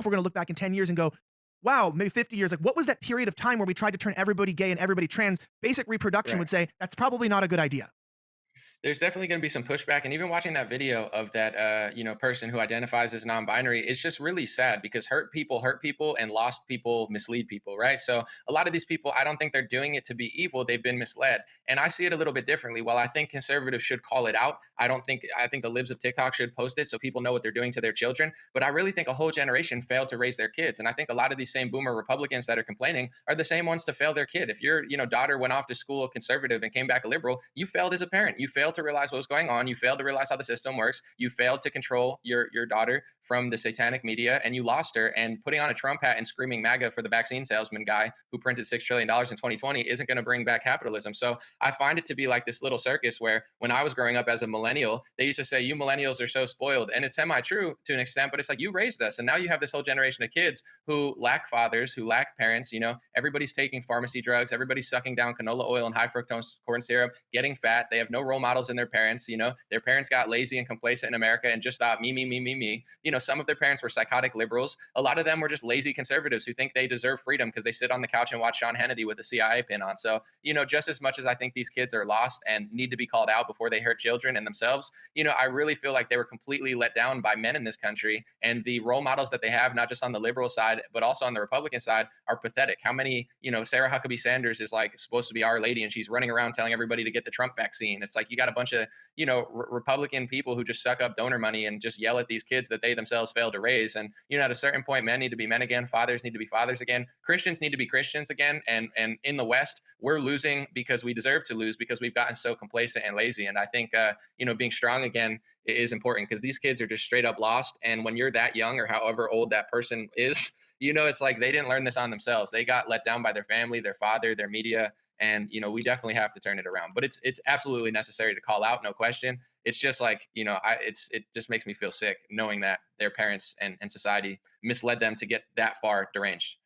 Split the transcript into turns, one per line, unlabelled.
if we're going to look back in 10 years and go, wow, maybe 50 years, like what was that period of time where we tried to turn everybody gay and everybody trans? Basic reproduction
Right.
would say that's probably not a good idea.
There's definitely going to be some pushback, and even watching that video of that person who identifies as non-binary, it's just really sad because hurt people, and lost people mislead people, right? So a lot of these people, I don't think they're doing it to be evil. They've been misled, and I see it a little bit differently. While I think conservatives should call it out, I think the libs of TikTok should post it so people know what they're doing to their children. But I really think a whole generation failed to raise their kids, and I think a lot of these same boomer Republicans that are complaining are the same ones to fail their kid. If your daughter went off to school conservative and came back a liberal, you failed as a parent. You failed to realize what was going on. You failed to realize how the system works. You failed to control your daughter from the satanic media, and you lost her. And putting on a Trump hat and screaming MAGA for the vaccine salesman guy who printed $6 trillion in 2020 isn't going to bring back capitalism. So I find it to be like this little circus where when I was growing up as a millennial, they used to say, you millennials are so spoiled. And it's semi true to an extent, but it's like you raised us. And now you have this whole generation of kids who lack fathers, who lack parents. Everybody's taking pharmacy drugs, everybody's sucking down canola oil and high fructose corn syrup, getting fat. They have no role models in their parents. Their parents got lazy and complacent in America and just thought me, me, me, me, me. Some of their parents were psychotic liberals. A lot of them were just lazy conservatives who think they deserve freedom because they sit on the couch and watch Sean Hannity with a CIA pin on. So, just as much as I think these kids are lost and need to be called out before they hurt children and themselves, I really feel like they were completely let down by men in this country. And the role models that they have, not just on the liberal side, but also on the Republican side, are pathetic. How many, Sarah Huckabee Sanders is like supposed to be our lady and she's running around telling everybody to get the Trump vaccine. It's like you got a bunch of, Republican people who just suck up donor money and just yell at these kids that they themselves failed to raise. And, at a certain point, men need to be men again. Fathers need to be fathers again. Christians need to be Christians again. And in the West, we're losing because we deserve to lose because we've gotten so complacent and lazy. And I think, being strong again is important because these kids are just straight up lost. And when you're that young or however old that person is, it's like they didn't learn this on themselves. They got let down by their family, their father, their media, and we definitely have to turn it around. But it's absolutely necessary to call out, no question. It's just like it just makes me feel sick knowing that their parents and society misled them to get that far deranged.